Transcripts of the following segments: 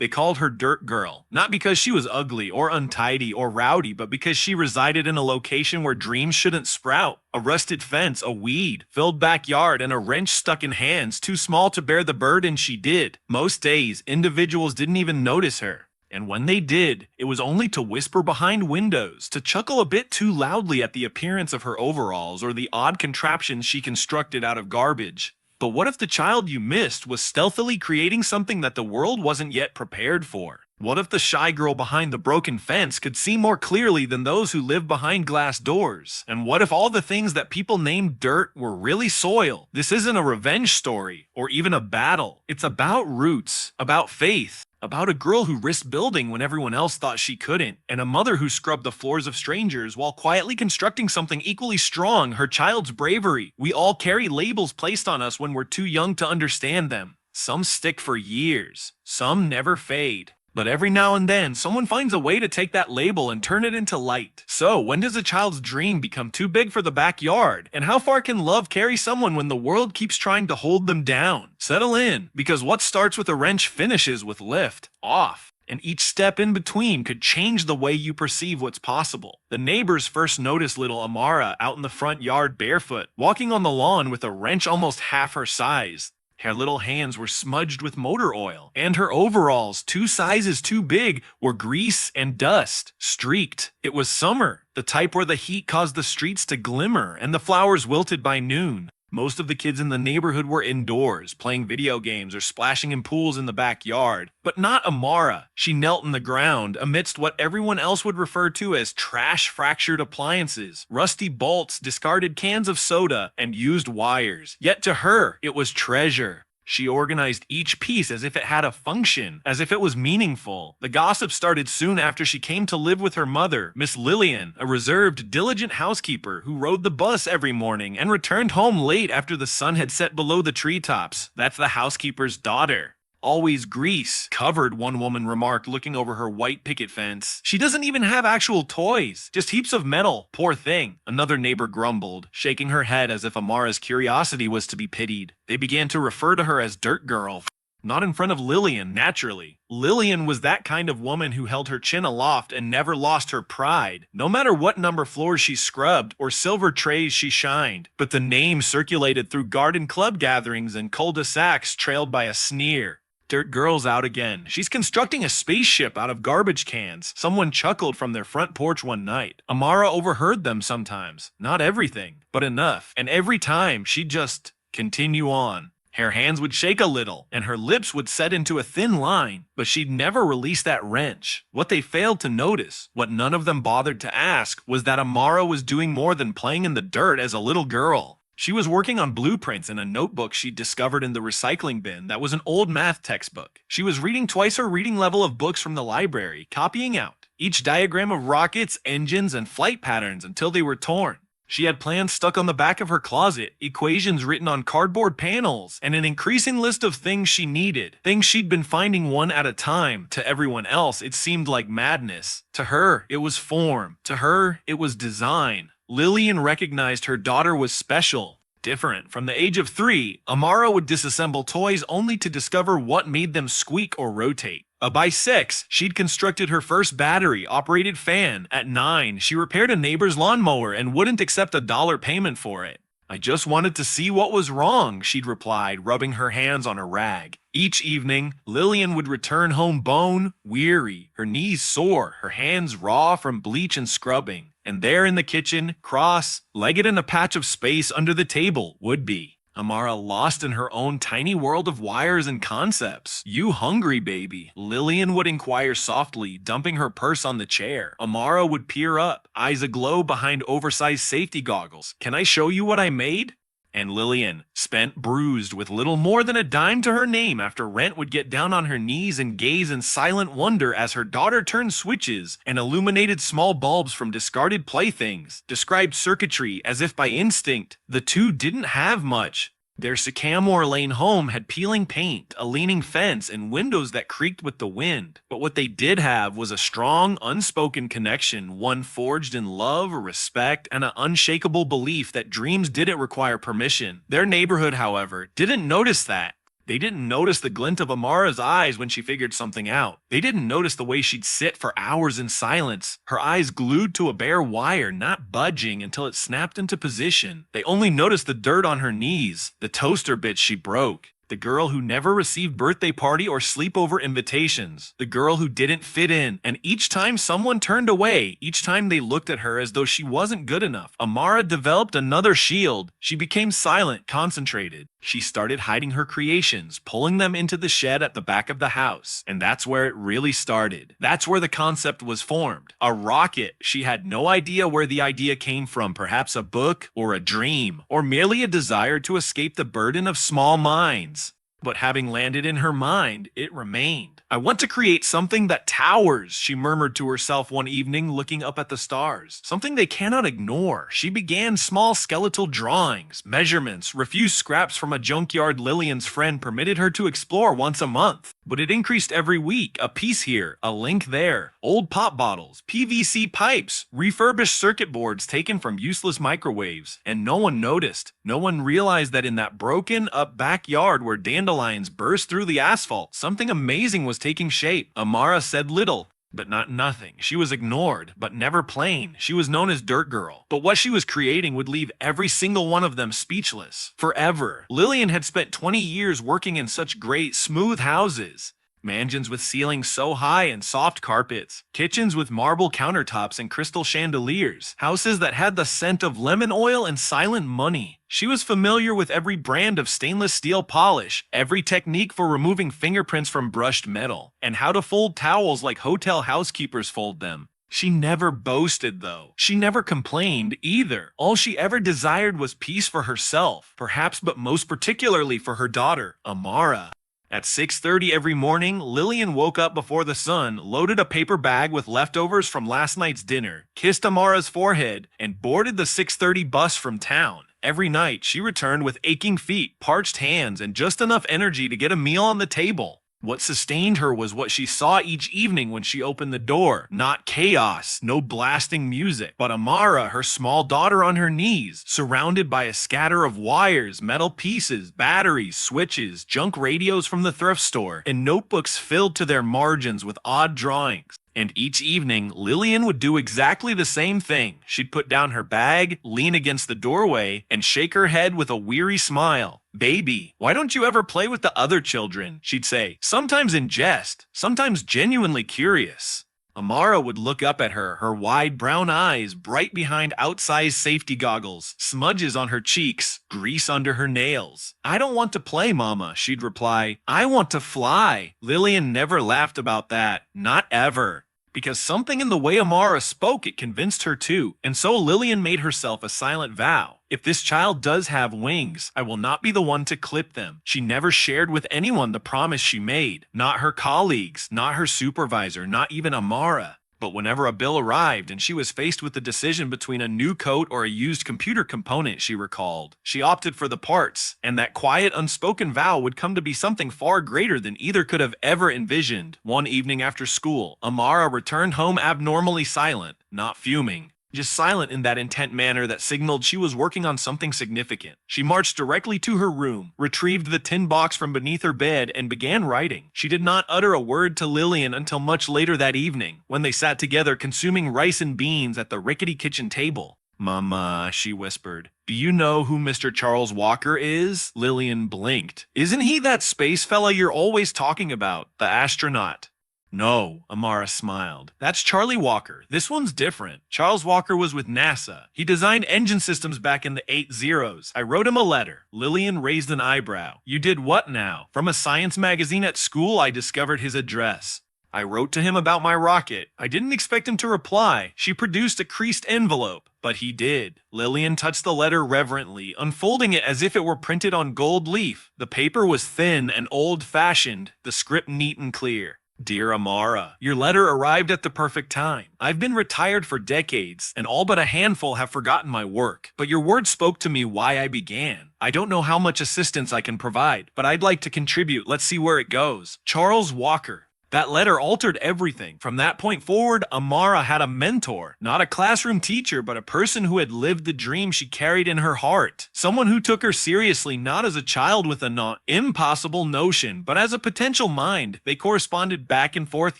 They called her Dirt Girl, not because she was ugly or untidy or rowdy, but because she resided in a location where dreams shouldn't sprout. A rusted fence, a weed-filled backyard, and a wrench stuck in hands too small to bear the burden she did. Most days, individuals didn't even notice her. And when they did, it was only to whisper behind windows, to chuckle a bit too loudly at the appearance of her overalls or the odd contraptions she constructed out of garbage. But what if the child you missed was stealthily creating something that the world wasn't yet prepared for? What if the shy girl behind the broken fence could see more clearly than those who live behind glass doors? And what if all the things that people named dirt were really soil? This isn't a revenge story, or even a battle. It's about roots, about faith, about a girl who risked building when everyone else thought she couldn't, and a mother who scrubbed the floors of strangers while quietly constructing something equally strong, her child's bravery. We all carry labels placed on us when we're too young to understand them. Some stick for years, some never fade. But every now and then, someone finds a way to take that label and turn it into light. So, when does a child's dream become too big for the backyard? And how far can love carry someone when the world keeps trying to hold them down? Settle in, because what starts with a wrench finishes with lift, off. And each step in between could change the way you perceive what's possible. The neighbors first noticed little Amara out in the front yard barefoot, walking on the lawn with a wrench almost half her size. Her little hands were smudged with motor oil, and her overalls, 2 sizes too big, were grease and dust, streaked. It was summer, the type where the heat caused the streets to glimmer and the flowers wilted by noon. Most of the kids in the neighborhood were indoors, playing video games or splashing in pools in the backyard. But not Amara. She knelt in the ground amidst what everyone else would refer to as trash-fractured appliances, rusty bolts, discarded cans of soda, and used wires. Yet to her, it was treasure. She organized each piece as if it had a function, as if it was meaningful. The gossip started soon after she came to live with her mother, Miss Lillian, a reserved, diligent housekeeper who rode the bus every morning and returned home late after the sun had set below the treetops. That's the housekeeper's daughter. Always grease covered, one woman remarked, looking over her white picket fence. She doesn't even have actual toys, just heaps of metal. Poor thing. Another neighbor grumbled, shaking her head as if Amara's curiosity was to be pitied. They began to refer to her as Dirt Girl. Not in front of Lillian, naturally. Lillian was that kind of woman who held her chin aloft and never lost her pride, no matter what number floors she scrubbed or silver trays she shined. But the name circulated through garden club gatherings and cul-de-sacs trailed by a sneer. Dirt Girl's out again. She's constructing a spaceship out of garbage cans. Someone chuckled from their front porch one night. Amara overheard them sometimes. Not everything, but enough. And every time, she'd just continue on. Her hands would shake a little, and her lips would set into a thin line, but she'd never release that wrench. What they failed to notice, what none of them bothered to ask, was that Amara was doing more than playing in the dirt as a little girl. She was working on blueprints in a notebook she'd discovered in the recycling bin that was an old math textbook. She was reading twice her reading level of books from the library, copying out each diagram of rockets, engines, and flight patterns until they were torn. She had plans stuck on the back of her closet, equations written on cardboard panels, and an increasing list of things she needed, things she'd been finding one at a time. To everyone else, it seemed like madness. To her, it was form. To her, it was design. Lillian recognized her daughter was special, different. From the age of 3, Amara would disassemble toys only to discover what made them squeak or rotate. By 6, she'd constructed her first battery-operated fan. At 9, she repaired a neighbor's lawnmower and wouldn't accept a dollar payment for it. "I just wanted to see what was wrong," she'd replied, rubbing her hands on a rag. Each evening, Lillian would return home bone-weary, her knees sore, her hands raw from bleach and scrubbing. And there in the kitchen, cross-legged in a patch of space under the table, would be Amara, lost in her own tiny world of wires and concepts. "You hungry, baby?" Lillian would inquire softly, dumping her purse on the chair. Amara would peer up, eyes aglow behind oversized safety goggles. "Can I show you what I made?" And Lillian, spent, bruised, with little more than a dime to her name after rent, would get down on her knees and gaze in silent wonder as her daughter turned switches and illuminated small bulbs from discarded playthings, described circuitry as if by instinct. The two didn't have much. Their Sycamore Lane home had peeling paint, a leaning fence, and windows that creaked with the wind. But what they did have was a strong, unspoken connection, one forged in love, respect, and an unshakable belief that dreams didn't require permission. Their neighborhood, however, didn't notice that. They didn't notice the glint of Amara's eyes when she figured something out. They didn't notice the way she'd sit for hours in silence, her eyes glued to a bare wire, not budging until it snapped into position. They only noticed the dirt on her knees, the toaster bits she broke. The girl who never received birthday party or sleepover invitations. The girl who didn't fit in. And each time someone turned away, each time they looked at her as though she wasn't good enough, Amara developed another shield. She became silent, concentrated. She started hiding her creations, pulling them into the shed at the back of the house. And that's where it really started. That's where the concept was formed. A rocket. She had no idea where the idea came from. Perhaps a book, or a dream, or merely a desire to escape the burden of small minds. But having landed in her mind, it remained. I want to create something that towers, she murmured to herself one evening, looking up at the stars. Something they cannot ignore. She began small skeletal drawings, measurements, refused scraps from a junkyard Lillian's friend permitted her to explore once a month. But it increased every week, a piece here, a link there. Old pop bottles, PVC pipes, refurbished circuit boards taken from useless microwaves. And no one noticed. No one realized that in that broken up backyard where dandelions burst through the asphalt, something amazing was taking shape. Amara said little, but not nothing. She was ignored, but never plain. She was known as Dirt Girl. But what she was creating would leave every single one of them speechless. Forever. Lillian had spent 20 years working in such great, smooth houses. Mansions with ceilings so high and soft carpets, kitchens with marble countertops and crystal chandeliers, houses that had the scent of lemon oil and silent money. She was familiar with every brand of stainless steel polish, every technique for removing fingerprints from brushed metal, and how to fold towels like hotel housekeepers fold them. She never boasted, though. She never complained, either. All she ever desired was peace for herself, perhaps, but most particularly for her daughter, Amara. At 6:30 every morning, Lillian woke up before the sun, loaded a paper bag with leftovers from last night's dinner, kissed Amara's forehead, and boarded the 6:30 bus from town. Every night, she returned with aching feet, parched hands, and just enough energy to get a meal on the table. What sustained her was what she saw each evening when she opened the door. Not chaos, no blasting music, but Amara, her small daughter on her knees, surrounded by a scatter of wires, metal pieces, batteries, switches, junk radios from the thrift store, and notebooks filled to their margins with odd drawings. And each evening, Lillian would do exactly the same thing. She'd put down her bag, lean against the doorway, and shake her head with a weary smile. "Baby, why don't you ever play with the other children?" she'd say, sometimes in jest, sometimes genuinely curious. Amara would look up at her, her wide brown eyes bright behind outsized safety goggles, smudges on her cheeks, grease under her nails. "I don't want to play, Mama," she'd reply. "I want to fly." Lillian never laughed about that. Not ever. Because something in the way Amara spoke, it convinced her too. And so Lillian made herself a silent vow. If this child does have wings, I will not be the one to clip them. She never shared with anyone the promise she made. Not her colleagues, not her supervisor, not even Amara. But whenever a bill arrived and she was faced with the decision between a new coat or a used computer component, she recalled, she opted for the parts, and that quiet, unspoken vow would come to be something far greater than either could have ever envisioned. One evening after school, Amara returned home abnormally silent, not fuming. Just silent in that intent manner that signaled she was working on something significant. She marched directly to her room, retrieved the tin box from beneath her bed, and began writing. She did not utter a word to Lillian until much later that evening, when they sat together consuming rice and beans at the rickety kitchen table. "Mama," she whispered, "do you know who Mr. Charles Walker is?" Lillian blinked. "Isn't he that space fella you're always talking about, the astronaut?" "No," Amara smiled. "That's Charlie Walker. This one's different. Charles Walker was with NASA. He designed engine systems back in the 80s. I wrote him a letter." Lillian raised an eyebrow. "You did what now?" "From a science magazine at school, I discovered his address. I wrote to him about my rocket. I didn't expect him to reply." She produced a creased envelope, but he did. Lillian touched the letter reverently, unfolding it as if it were printed on gold leaf. The paper was thin and old-fashioned, the script neat and clear. "Dear Amara, your letter arrived at the perfect time. I've been retired for decades, and all but a handful have forgotten my work. But your words spoke to me why I began. I don't know how much assistance I can provide, but I'd like to contribute. Let's see where it goes. Charles Walker." That letter altered everything. From that point forward, Amara had a mentor, not a classroom teacher, but a person who had lived the dream she carried in her heart. Someone who took her seriously, not as a child with a not impossible notion, but as a potential mind. They corresponded back and forth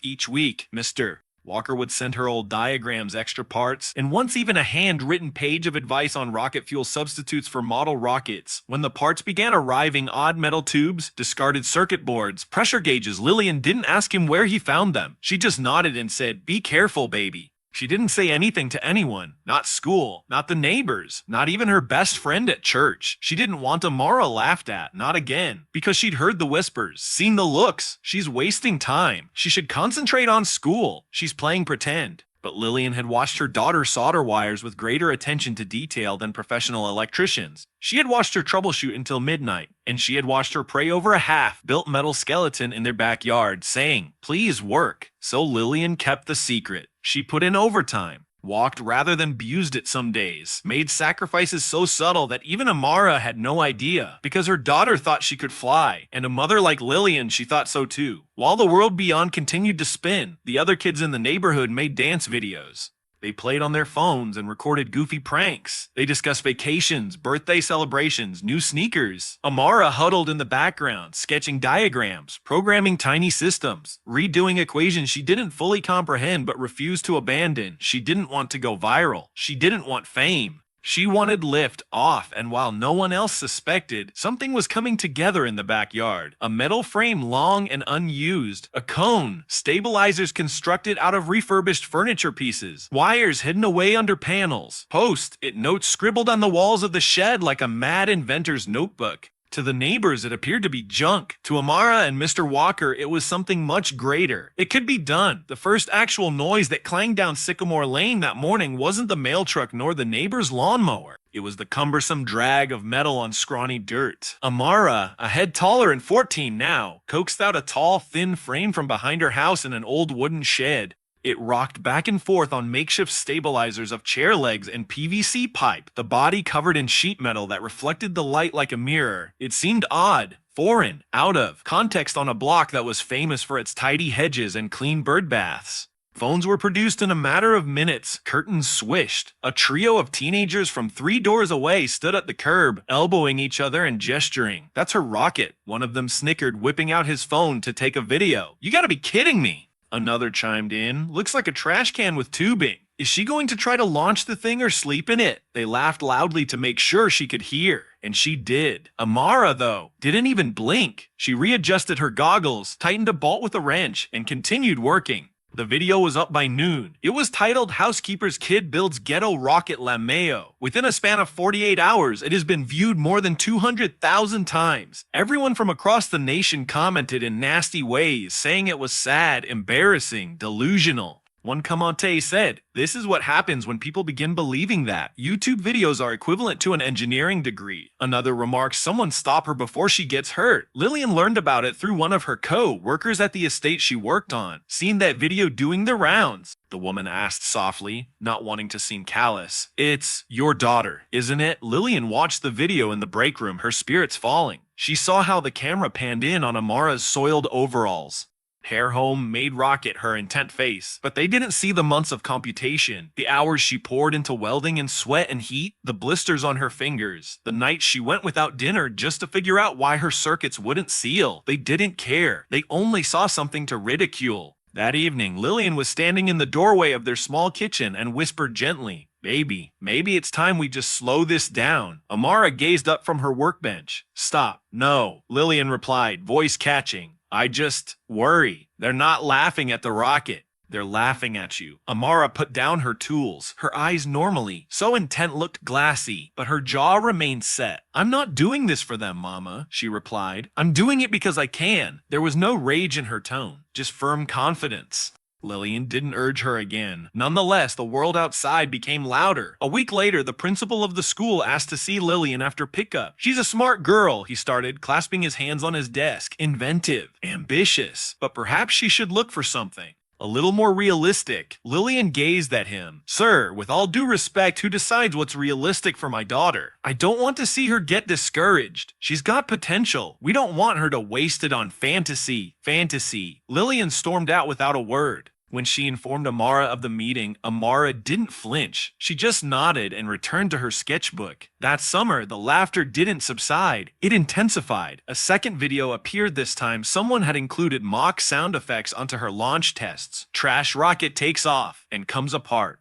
each week. Mr. Walker would send her old diagrams, extra parts, and once even a handwritten page of advice on rocket fuel substitutes for model rockets. When the parts began arriving, odd metal tubes, discarded circuit boards, pressure gauges, Lillian didn't ask him where he found them. She just nodded and said, "Be careful, baby." She didn't say anything to anyone, not school, not the neighbors, not even her best friend at church. She didn't want Amara laughed at, not again, because she'd heard the whispers, seen the looks. She's wasting time. She should concentrate on school. She's playing pretend. But Lillian had watched her daughter solder wires with greater attention to detail than professional electricians. She had watched her troubleshoot until midnight, and she had watched her pray over a half-built metal skeleton in their backyard, saying, "Please work." So Lillian kept the secret. She put in overtime, walked rather than abused it some days, made sacrifices so subtle that even Amara had no idea, because her daughter thought she could fly, and a mother like Lillian, she thought so too. While the world beyond continued to spin, the other kids in the neighborhood made dance videos. They played on their phones and recorded goofy pranks. They discussed vacations, birthday celebrations, new sneakers. Amara huddled in the background, sketching diagrams, programming tiny systems, redoing equations she didn't fully comprehend but refused to abandon. She didn't want to go viral. She didn't want fame. She wanted lift off, and while no one else suspected, something was coming together in the backyard. A metal frame long and unused, a cone, stabilizers constructed out of refurbished furniture pieces, wires hidden away under panels, post-it notes scribbled on the walls of the shed like a mad inventor's notebook. To the neighbors, it appeared to be junk. To Amara and Mr. Walker, it was something much greater. It could be done. The first actual noise that clanged down Sycamore Lane that morning wasn't the mail truck nor the neighbor's lawnmower. It was the cumbersome drag of metal on scrawny dirt. Amara, a head taller and 14 now, coaxed out a tall, thin frame from behind her house in an old wooden shed. It rocked back and forth on makeshift stabilizers of chair legs and PVC pipe, the body covered in sheet metal that reflected the light like a mirror. It seemed odd, foreign, out of context on a block that was famous for its tidy hedges and clean bird baths. Phones were produced in a matter of minutes, curtains swished. A trio of teenagers from 3 doors away stood at the curb, elbowing each other and gesturing. "That's her rocket," one of them snickered, whipping out his phone to take a video. "You gotta be kidding me." Another chimed in, "Looks like a trash can with tubing. Is she going to try to launch the thing or sleep in it?" They laughed loudly to make sure she could hear, and she did. Amara, though, didn't even blink. She readjusted her goggles, tightened a bolt with a wrench, and continued working. The video was up by noon. It was titled "Housekeeper's Kid Builds Ghetto Rocket Lameo." Within a span of 48 hours, it has been viewed more than 200,000 times. Everyone from across the nation commented in nasty ways, saying it was sad, embarrassing, delusional. One commente said, "This is what happens when people begin believing that YouTube videos are equivalent to an engineering degree." Another remarked, "Someone stop her before she gets hurt." Lillian learned about it through one of her co-workers at the estate she worked on. "Seen that video doing the rounds?" the woman asked softly, not wanting to seem callous. "It's your daughter, isn't it?" Lillian watched the video in the break room, her spirits falling. She saw how the camera panned in on Amara's soiled overalls. Hair home made rocket her intent face, but they didn't see the months of computation, the hours she poured into welding and sweat and heat, the blisters on her fingers, the nights she went without dinner just to figure out why her circuits wouldn't seal. They didn't care. They only saw something to ridicule. That evening, Lillian was standing in the doorway of their small kitchen and whispered gently, "Baby, maybe it's time we just slow this down." Amara gazed up from her workbench. "Stop. No," Lillian replied, voice catching. "I just worry. They're not laughing at the rocket. They're laughing at you." Amara put down her tools, her eyes normally, so intent looked glassy, but her jaw remained set. "I'm not doing this for them, Mama," she replied. "I'm doing it because I can." There was no rage in her tone, just firm confidence. Lillian didn't urge her again. Nonetheless, the world outside became louder. A week later, the principal of the school asked to see Lillian after pickup. "She's a smart girl," he started, clasping his hands on his desk. "Inventive, ambitious, but perhaps she should look for something." A little more realistic. Lillian gazed at him. Sir, with all due respect, who decides what's realistic for my daughter? I don't want to see her get discouraged. She's got potential. We don't want her to waste it on fantasy. Fantasy. Lillian stormed out without a word. When she informed Amara of the meeting, Amara didn't flinch. She just nodded and returned to her sketchbook. That summer, the laughter didn't subside. It intensified. A second video appeared this time. Someone had included mock sound effects onto her launch tests. Trash rocket takes off and comes apart.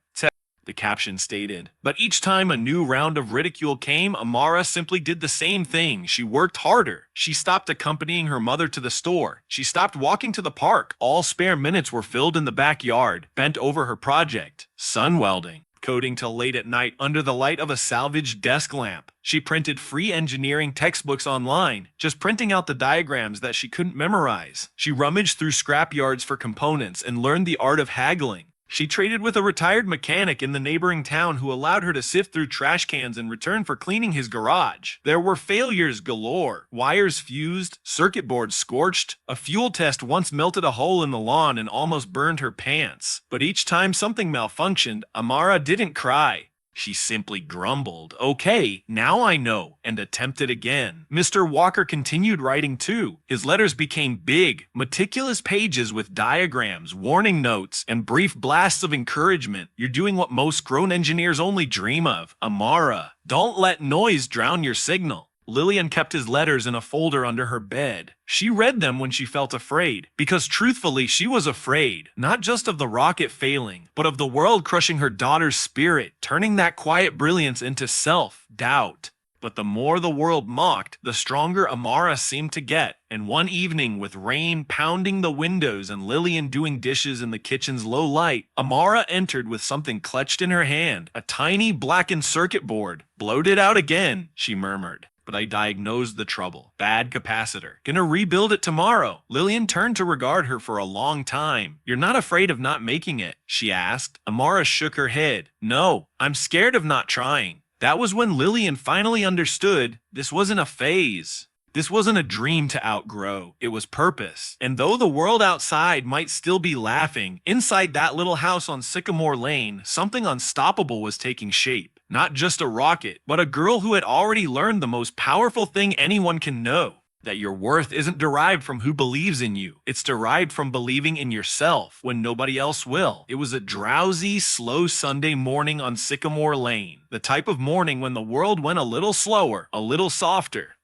The caption stated. But each time a new round of ridicule came, Amara simply did the same thing. She worked harder. She stopped accompanying her mother to the store. She stopped walking to the park. All spare minutes were filled in the backyard, bent over her project, sun welding, coding till late at night under the light of a salvaged desk lamp. She printed free engineering textbooks online, just printing out the diagrams that she couldn't memorize. She rummaged through scrapyards for components and learned the art of haggling. She traded with a retired mechanic in the neighboring town who allowed her to sift through trash cans in return for cleaning his garage. There were failures galore. Wires fused, circuit boards scorched. A fuel test once melted a hole in the lawn and almost burned her pants. But each time something malfunctioned, Amara didn't cry. She simply grumbled, "Okay, now I know," and attempted again. Mr. Walker continued writing too. His letters became big, meticulous pages with diagrams, warning notes, and brief blasts of encouragement. You're doing what most grown engineers only dream of. Amara, don't let noise drown your signal. Lillian kept his letters in a folder under her bed. She read them when she felt afraid, because truthfully she was afraid, not just of the rocket failing, but of the world crushing her daughter's spirit, turning that quiet brilliance into self-doubt. But the more the world mocked, the stronger Amara seemed to get, and one evening with rain pounding the windows and Lillian doing dishes in the kitchen's low light, Amara entered with something clutched in her hand, a tiny blackened circuit board. "Blowed it out again," she murmured. But I diagnosed the trouble. Bad capacitor. Gonna rebuild it tomorrow. Lillian turned to regard her for a long time. "You're not afraid of not making it?" she asked. Amara shook her head. "No, I'm scared of not trying." That was when Lillian finally understood this wasn't a phase. This wasn't a dream to outgrow. It was purpose. And though the world outside might still be laughing, inside that little house on Sycamore Lane, something unstoppable was taking shape. Not just a rocket, but a girl who had already learned the most powerful thing anyone can know. That your worth isn't derived from who believes in you. It's derived from believing in yourself when nobody else will. It was a drowsy, slow Sunday morning on Sycamore Lane. The type of morning when the world went a little slower, a little softer.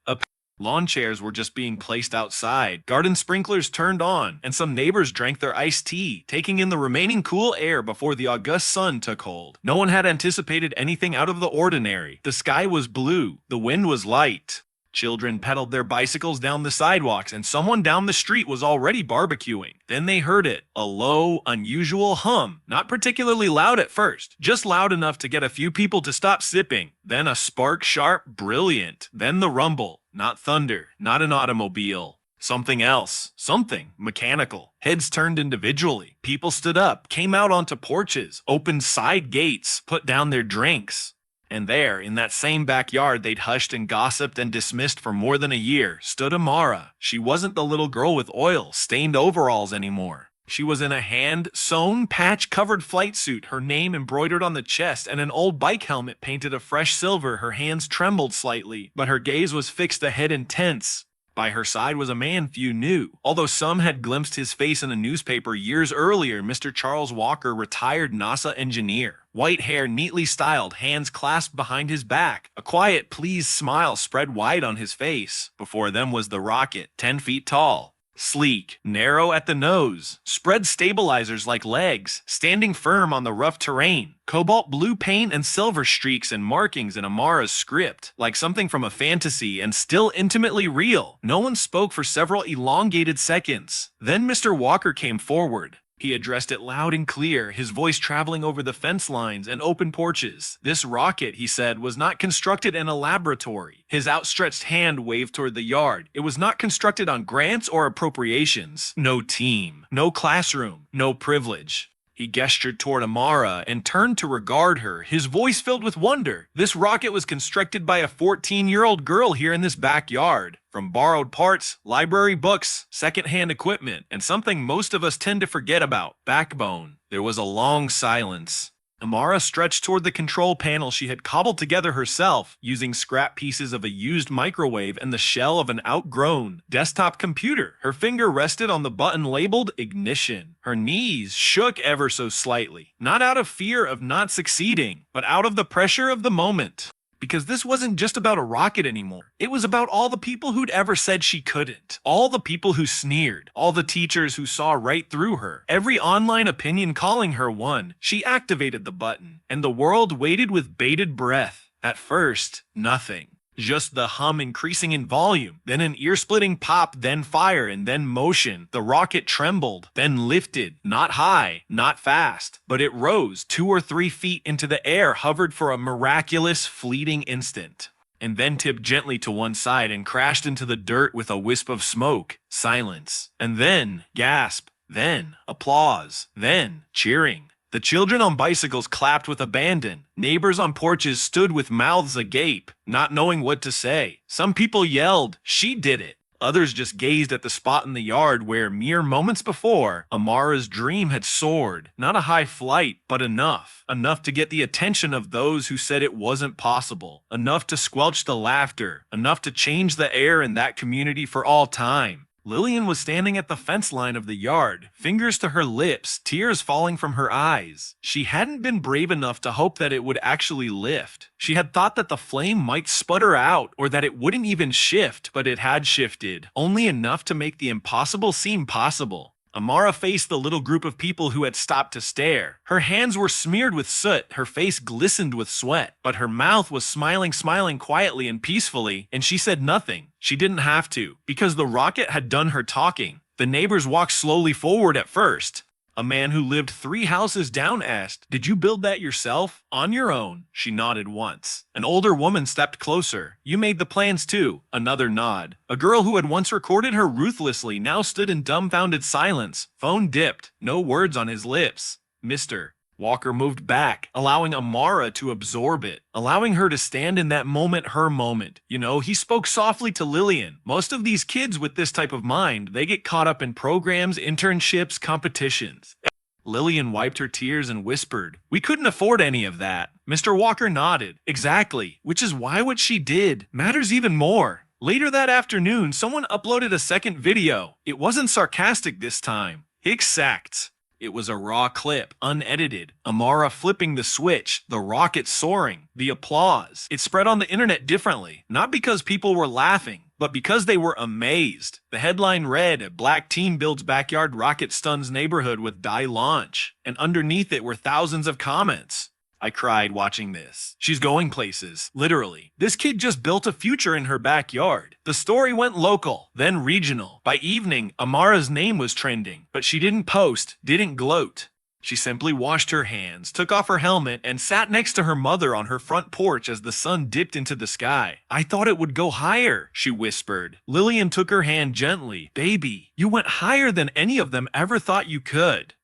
Lawn chairs were just being placed outside, garden sprinklers turned on, and some neighbors drank their iced tea, taking in the remaining cool air before the august sun took hold. No one had anticipated anything out of the ordinary. The sky was blue, the wind was light. Children pedaled their bicycles down the sidewalks, and someone down the street was already barbecuing. Then they heard it, a low, unusual hum, not particularly loud at first, just loud enough to get a few people to stop sipping. Then a spark sharp, brilliant. Then the rumble, not thunder, not an automobile. Something else, something mechanical. Heads turned individually. People stood up, came out onto porches, opened side gates, put down their drinks. And there, in that same backyard they'd hushed and gossiped and dismissed for more than a year, stood Amara. She wasn't the little girl with oil-stained overalls anymore. She was in a hand-sewn, patch-covered flight suit, her name embroidered on the chest, and an old bike helmet painted a fresh silver. Her hands trembled slightly, but her gaze was fixed ahead intense. By her side was a man few knew. Although some had glimpsed his face in a newspaper years earlier, Mr. Charles Walker, retired NASA engineer. White hair neatly styled, hands clasped behind his back. A quiet, pleased smile spread wide on his face. Before them was the rocket, 10 feet tall. Sleek, narrow at the nose, spread stabilizers like legs, standing firm on the rough terrain. Cobalt blue paint and silver streaks and markings in Amara's script, like something from a fantasy and still intimately real. No one spoke for several elongated seconds. Then Mr. Walker came forward. He addressed it loud and clear, his voice traveling over the fence lines and open porches. This rocket, he said, was not constructed in a laboratory. His outstretched hand waved toward the yard. It was not constructed on grants or appropriations. No team, no classroom, no privilege. He gestured toward Amara and turned to regard her, his voice filled with wonder. This rocket was constructed by a 14-year-old girl here in this backyard. From borrowed parts, library books, secondhand equipment, and something most of us tend to forget about, backbone. There was a long silence. Amara stretched toward the control panel she had cobbled together herself, using scrap pieces of a used microwave and the shell of an outgrown desktop computer. Her finger rested on the button labeled ignition. Her knees shook ever so slightly, not out of fear of not succeeding, but out of the pressure of the moment. Because this wasn't just about a rocket anymore. It was about all the people who'd ever said she couldn't. All the people who sneered. All the teachers who saw right through her. Every online opinion calling her one. She activated the button, and the world waited with bated breath. At first, nothing. Just the hum increasing in volume, then an ear-splitting pop, then fire, and then motion. The rocket trembled, then lifted, not high, not fast, but it rose 2 or 3 feet into the air, hovered for a miraculous, fleeting instant, and then tipped gently to one side and crashed into the dirt with a wisp of smoke. Silence. And then, gasp, then, applause, then, cheering. The children on bicycles clapped with abandon. Neighbors on porches stood with mouths agape, not knowing what to say. Some people yelled, "She did it." Others just gazed at the spot in the yard where, mere moments before, Amara's dream had soared. Not a high flight, but enough. Enough to get the attention of those who said it wasn't possible. Enough to squelch the laughter. Enough to change the air in that community for all time. Lillian was standing at the fence line of the yard, fingers to her lips, tears falling from her eyes. She hadn't been brave enough to hope that it would actually lift. She had thought that the flame might sputter out, or that it wouldn't even shift, but it had shifted, only enough to make the impossible seem possible. Amara faced the little group of people who had stopped to stare. Her hands were smeared with soot, her face glistened with sweat, but her mouth was smiling quietly and peacefully, and she said nothing. She didn't have to, because the rocket had done her talking. The neighbors walked slowly forward at first. A man who lived 3 houses down asked, "Did you build that yourself?" "On your own." She nodded once. An older woman stepped closer. "You made the plans too." Another nod. A girl who had once recorded her ruthlessly now stood in dumbfounded silence. Phone dipped. No words on his lips. "Mister." Walker moved back, allowing Amara to absorb it, allowing her to stand in that moment, her moment. You know, he spoke softly to Lillian. Most of these kids with this type of mind, they get caught up in programs, internships, competitions. Lillian wiped her tears and whispered, "We couldn't afford any of that." Mr. Walker nodded. "Exactly, which is why what she did matters even more." Later that afternoon, someone uploaded a second video. It wasn't sarcastic this time. Exact. It was a raw clip, unedited. Amara flipping the switch, the rocket soaring, the applause. It spread on the internet differently, not because people were laughing, but because they were amazed. The headline read, "A black teen builds backyard rocket stuns neighborhood with die launch." And underneath it were thousands of comments. I cried watching this. She's going places, literally. This kid just built a future in her backyard. The story went local, then regional. By evening, Amara's name was trending, but she didn't post, didn't gloat. She simply washed her hands, took off her helmet, and sat next to her mother on her front porch as the sun dipped into the sky. "I thought it would go higher," she whispered. Lillian took her hand gently. "Baby, you went higher than any of them ever thought you could."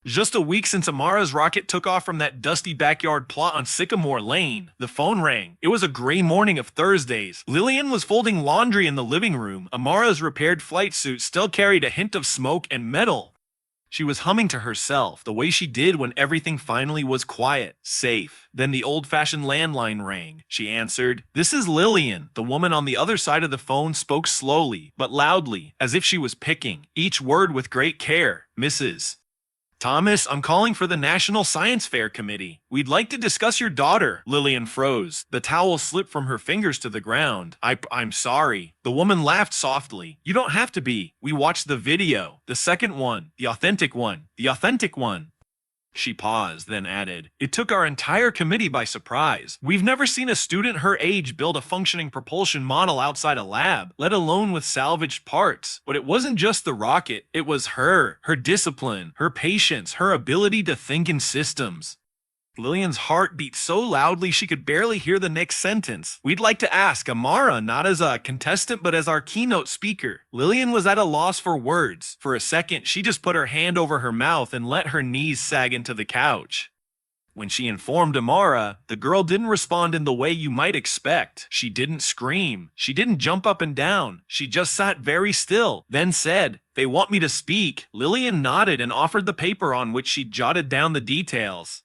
Just a week since Amara's rocket took off from that dusty backyard plot on Sycamore Lane, the phone rang. It was a gray morning of Thursdays. Lillian was folding laundry in the living room. Amara's repaired flight suit still carried a hint of smoke and metal. She was humming to herself, the way she did when everything finally was quiet, safe. Then the old-fashioned landline rang. She answered. "This is Lillian." The woman on the other side of the phone spoke slowly, but loudly, as if she was picking each word with great care. "Mrs. Thomas, I'm calling for the National Science Fair Committee. We'd like to discuss your daughter." Lillian froze. The towel slipped from her fingers to the ground. I'm sorry." The woman laughed softly. "You don't have to be. We watched the video. The second one. The authentic one. The authentic one." She paused, then added, "It took our entire committee by surprise. We've never seen a student her age build a functioning propulsion model outside a lab, let alone with salvaged parts. But it wasn't just the rocket, it was her discipline, her patience, her ability to think in systems." Lillian's heart beat so loudly she could barely hear the next sentence. "We'd like to ask Amara not as a contestant but as our keynote speaker." Lillian was at a loss for words. For a second, she just put her hand over her mouth and let her knees sag into the couch. When she informed Amara, the girl didn't respond in the way you might expect. She didn't scream. She didn't jump up and down. She just sat very still, then said, "They want me to speak." Lillian nodded and offered the paper on which she'd jotted down the details.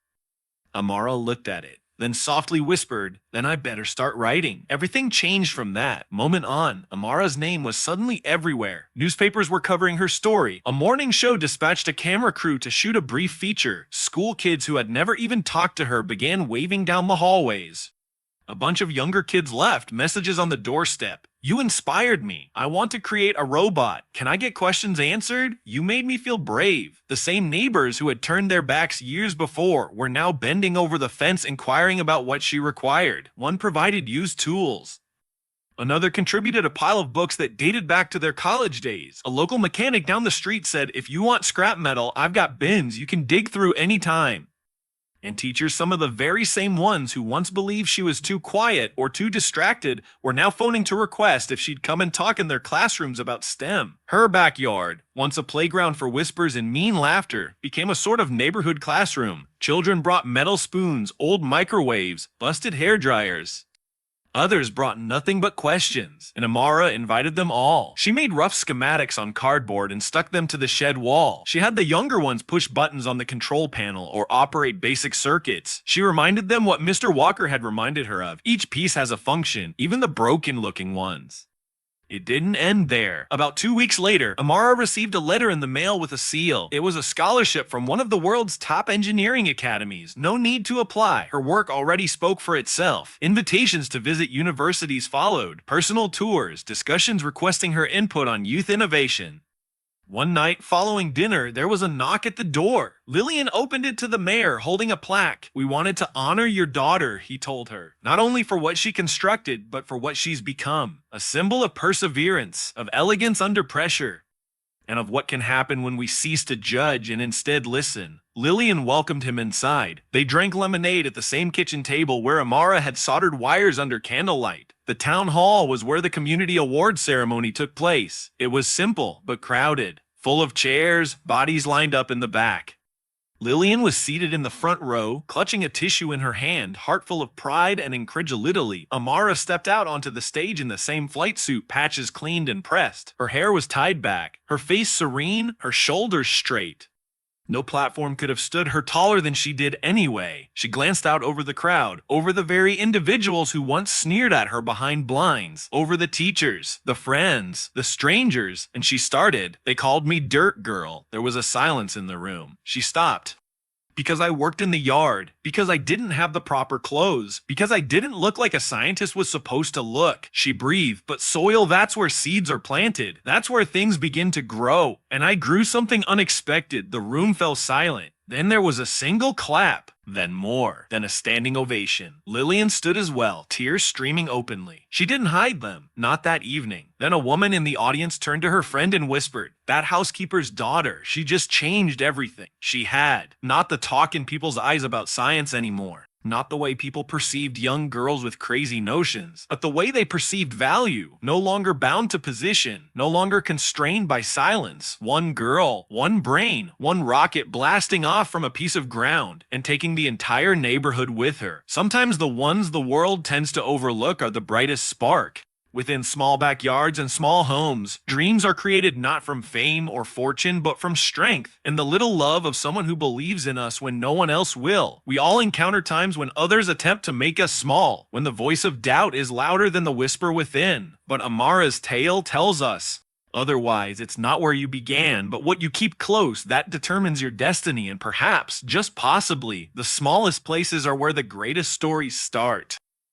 Amara looked at it, then softly whispered, "Then I better start writing." Everything changed from that moment on. Amara's name was suddenly everywhere. Newspapers were covering her story. A morning show dispatched a camera crew to shoot a brief feature. School kids who had never even talked to her began waving down the hallways. A bunch of younger kids left messages on the doorstep. "You inspired me. I want to create a robot. Can I get questions answered? You made me feel brave." The same neighbors who had turned their backs years before were now bending over the fence inquiring about what she required. One provided used tools. Another contributed a pile of books that dated back to their college days. A local mechanic down the street said, "If you want scrap metal, I've got bins you can dig through any time." And teachers, some of the very same ones who once believed she was too quiet or too distracted, were now phoning to request if she'd come and talk in their classrooms about STEM. Her backyard, once a playground for whispers and mean laughter, became a sort of neighborhood classroom. Children brought metal spoons, old microwaves, busted hair dryers. Others brought nothing but questions, and Amara invited them all. She made rough schematics on cardboard and stuck them to the shed wall. She had the younger ones push buttons on the control panel or operate basic circuits. She reminded them what Mr. Walker had reminded her of. Each piece has a function, even the broken-looking ones. It didn't end there. About 2 weeks later, Amara received a letter in the mail with a seal. It was a scholarship from one of the world's top engineering academies. No need to apply. Her work already spoke for itself. Invitations to visit universities followed. Personal tours, discussions requesting her input on youth innovation. One night following dinner, there was a knock at the door. Lillian opened it to the mayor, holding a plaque. "We wanted to honor your daughter," he told her. "Not only for what she constructed, but for what she's become. A symbol of perseverance, of elegance under pressure, and of what can happen when we cease to judge and instead listen." Lillian welcomed him inside. They drank lemonade at the same kitchen table where Amara had soldered wires under candlelight. The town hall was where the community awards ceremony took place. It was simple, but crowded, full of chairs, bodies lined up in the back. Lillian was seated in the front row, clutching a tissue in her hand, heart full of pride and incredulity. Amara stepped out onto the stage in the same flight suit, patches cleaned and pressed. Her hair was tied back, her face serene, her shoulders straight. No platform could have stood her taller than she did anyway. She glanced out over the crowd, over the very individuals who once sneered at her behind blinds, over the teachers, the friends, the strangers, and she started. "They called me Dirt Girl." There was a silence in the room. She stopped. "Because I worked in the yard, because I didn't have the proper clothes, because I didn't look like a scientist was supposed to look." She breathed. "But soil, that's where seeds are planted. That's where things begin to grow. And I grew something unexpected." The room fell silent. Then there was a single clap, then more, then a standing ovation. Lillian stood as well, tears streaming openly. She didn't hide them, not that evening. Then a woman in the audience turned to her friend and whispered, "That housekeeper's daughter, she just changed everything." She had. Not the talk in people's eyes about science anymore. Not the way people perceived young girls with crazy notions, but the way they perceived value. No longer bound to position, no longer constrained by silence. One girl, one brain, one rocket blasting off from a piece of ground and taking the entire neighborhood with her. Sometimes the ones the world tends to overlook are the brightest spark. Within small backyards and small homes, dreams are created not from fame or fortune, but from strength and the little love of someone who believes in us when no one else will. We all encounter times when others attempt to make us small, when the voice of doubt is louder than the whisper within. But Amara's tale tells us otherwise. It's not where you began, but what you keep close that determines your destiny, and perhaps, just possibly, the smallest places are where the greatest stories start.